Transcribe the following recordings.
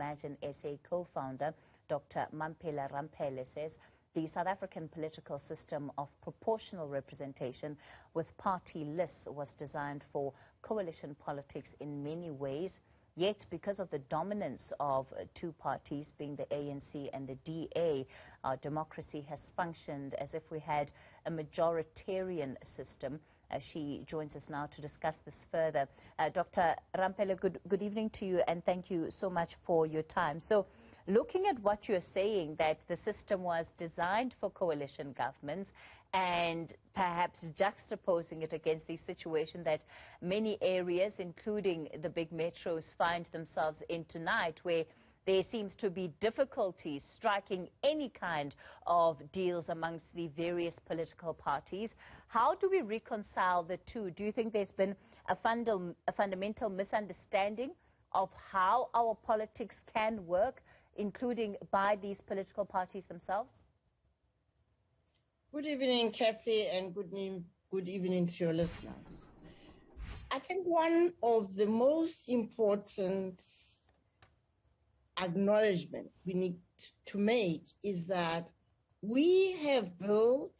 ReimagineSA Co-Founder, Dr. Mamphela Ramphele, says the South African political system of proportional representation with party lists was designed for coalition politics in many ways. Yet, because of the dominance of two parties, being the ANC and the DA, our democracy has functioned as if we had a majoritarian system. She joins us now to discuss this further. Dr. Ramphele, good evening to you, and thank you so much for your time. So, looking at what you're saying, that the system was designed for coalition governments, and perhaps juxtaposing it against the situation that many areas, including the big metros, find themselves in tonight, where there seems to be difficulties striking any kind of deals amongst the various political parties. How do we reconcile the two? Do you think there's been a fundamental misunderstanding of how our politics can work, including by these political parties themselves? Good evening, Kathy, and good evening to your listeners. I think one of the most important acknowledgements we need to make is that we have built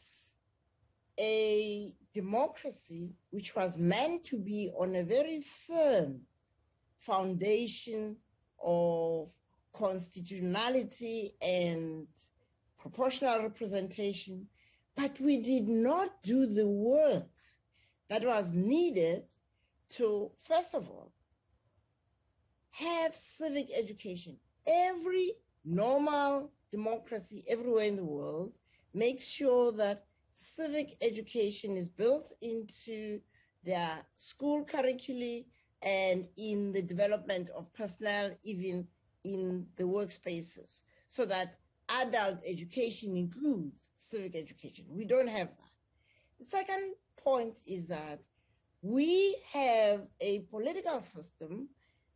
a democracy which was meant to be on a very firm foundation of constitutionality and proportional representation, but we did not do the work that was needed to, first of all, have civic education. Every normal democracy everywhere in the world makes sure that civic education is built into their school curricula and in the development of personnel, even in the workspaces, so that adult education includes civic education. We don't have that. The second point is that we have a political system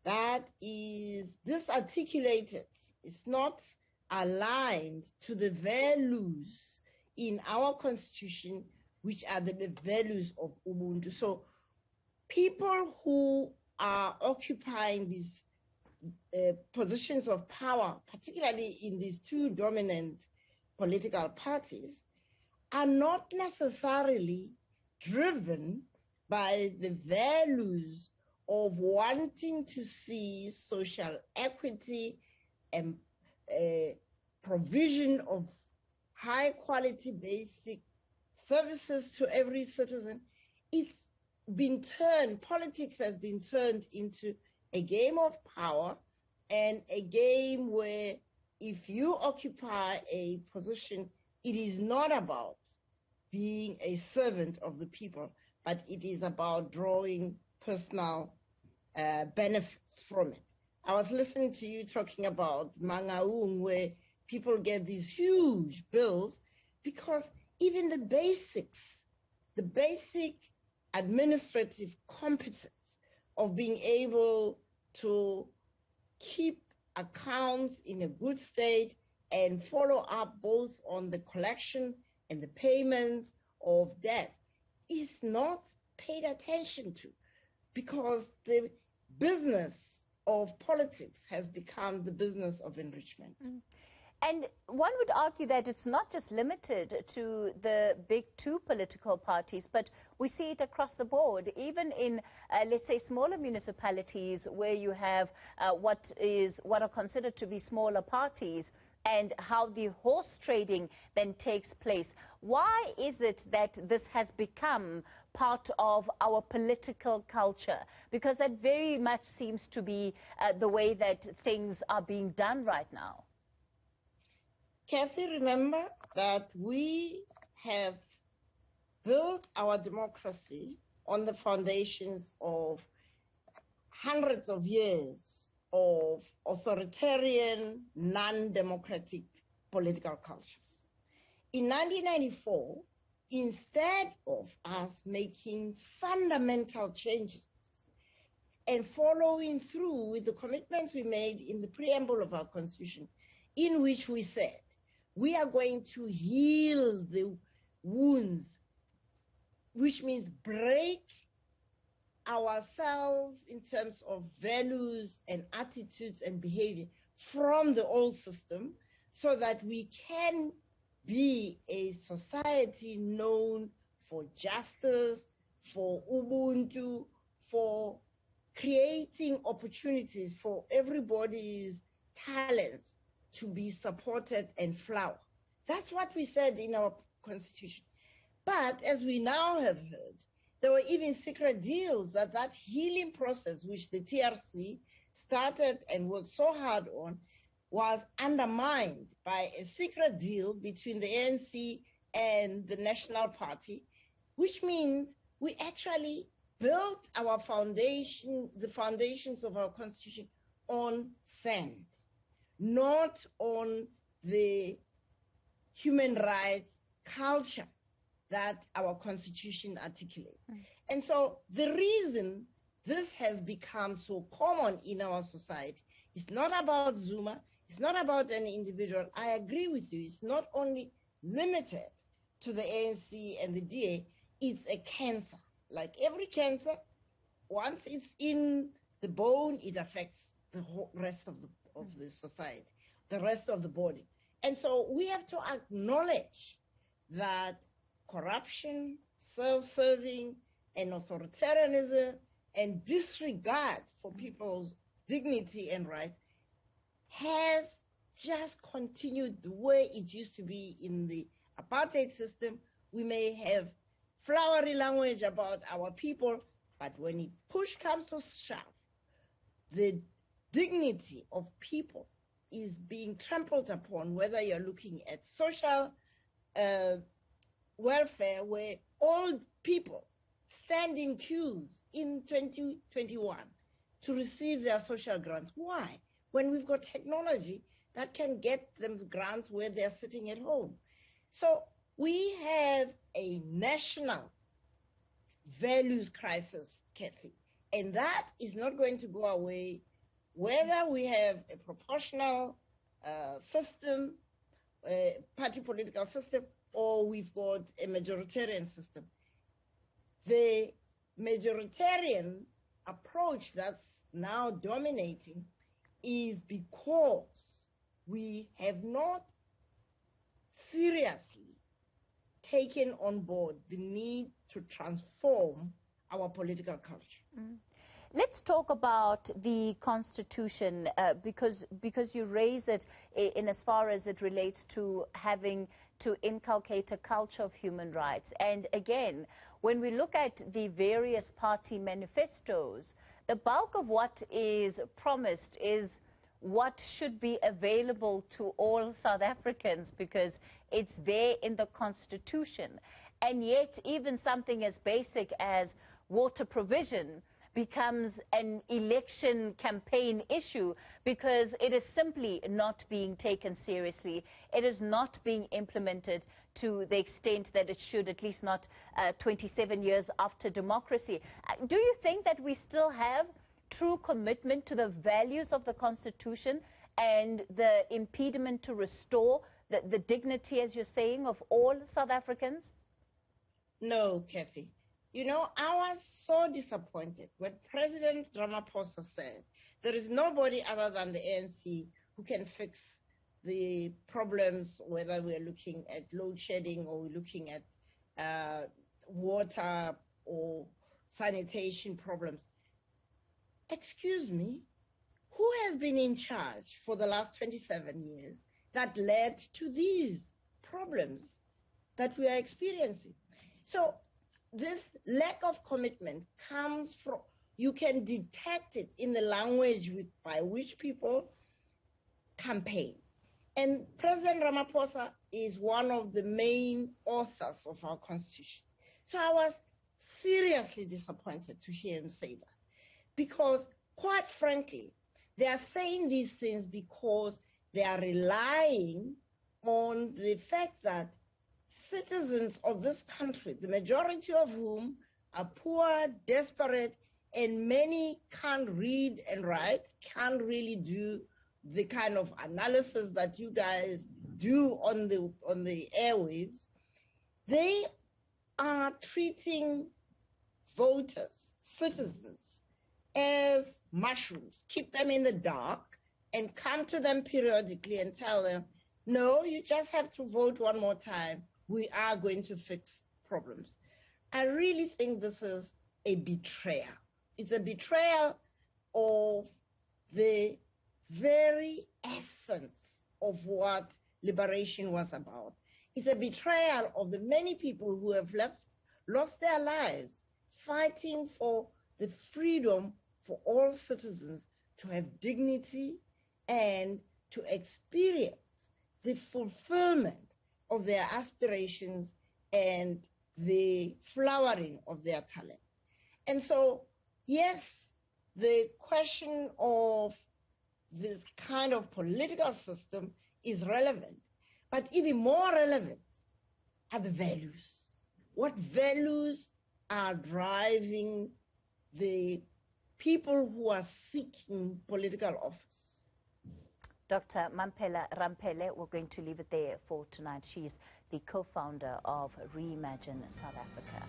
that is disarticulated. It's not aligned to the values in our constitution, which are the values of Ubuntu. So people who are occupying these positions of power, particularly in these two dominant political parties, are not necessarily driven by the values of wanting to see social equity and provision of high quality basic services to every citizen. It's been turned, politics has been turned into a game of power, and a game where if you occupy a position, it is not about being a servant of the people, but it is about drawing personal benefits from it. I was listening to you talking about Mangaung, where people get these huge bills because even the basic administrative competence of being able to keep accounts in a good state and follow up both on the collection and the payments of debt is not paid attention to, because the business of politics has become the business of enrichment. And one would argue that it's not just limited to the big two political parties, but we see it across the board, even in, let's say, smaller municipalities where you have what are considered to be smaller parties, and how the horse trading then takes place. Why is it that this has become part of our political culture? Because that very much seems to be the way that things are being done right now. Kathy, remember that we have built our democracy on the foundations of hundreds of years of authoritarian, non-democratic political cultures. In 1994, instead of us making fundamental changes and following through with the commitments we made in the preamble of our Constitution, in which we said, we are going to heal the wounds, which means break ourselves in terms of values and attitudes and behavior from the old system so that we can be a society known for justice, for Ubuntu, for creating opportunities for everybody's talents to be supported and flower. That's what we said in our constitution. But as we now have heard, there were even secret deals that healing process, which the TRC started and worked so hard on, was undermined by a secret deal between the ANC and the National Party, which means we actually built our foundation, the foundations of our constitution, on sand, not on the human rights culture that our constitution articulates. And so the reason this has become so common in our society is not about Zuma, it's not about any individual. I agree with you, it's not only limited to the ANC and the DA, it's a cancer. Like every cancer, once it's in the bone, it affects the whole rest of the society, the rest of the body. And so we have to acknowledge that corruption, self-serving, and authoritarianism, and disregard for people's dignity and rights has just continued the way it used to be in the apartheid system. We may have flowery language about our people, but when push comes to shove, the dignity of people is being trampled upon, whether you're looking at social welfare, where old people stand in queues in 2021 to receive their social grants. Why? When we've got technology that can get them grants where they're sitting at home. So we have a national values crisis, Kathy, and that is not going to go away whether we have a proportional system, party political system, or we've got a majoritarian system. The majoritarian approach that's now dominating is because we have not seriously taken on board the need to transform our political culture. Let's talk about the Constitution because you raise it in as far as it relates to having to inculcate a culture of human rights. And again, when we look at the various party manifestos, the bulk of what is promised is what should be available to all South Africans because it's there in the Constitution. And yet even something as basic as water provision becomes an election campaign issue because it is simply not being taken seriously. It is not being implemented to the extent that it should, at least not 27 years after democracy. Do you think that we still have true commitment to the values of the Constitution and the impediment to restore the dignity, as you're saying, of all South Africans? No, Kathy. You know, I was so disappointed when President Ramaphosa said there is nobody other than the ANC who can fix the problems, whether we're looking at load shedding or we're looking at water or sanitation problems. Excuse me, who has been in charge for the last 27 years that led to these problems that we are experiencing? So this lack of commitment comes from, you can detect it in the language by which people campaign. And President Ramaphosa is one of the main authors of our Constitution. So I was seriously disappointed to hear him say that. Because, quite frankly, they are saying these things because they are relying on the fact that citizens of this country, the majority of whom are poor, desperate, and many can't read and write, can't really do the kind of analysis that you guys do on the airwaves, they are treating voters, citizens as mushrooms, keep them in the dark, and come to them periodically and tell them, no, you just have to vote one more time. We are going to fix problems. I really think this is a betrayal. It's a betrayal of the very essence of what liberation was about. It's a betrayal of the many people who have lost their lives fighting for the freedom for all citizens to have dignity and to experience the fulfillment of their aspirations and the flowering of their talent. And so, yes, the question of this kind of political system is relevant, but even more relevant are the values. What values are driving the people who are seeking political office? Dr. Mamphela Ramphele, we're going to leave it there for tonight. She's the co-founder of Reimagine South Africa.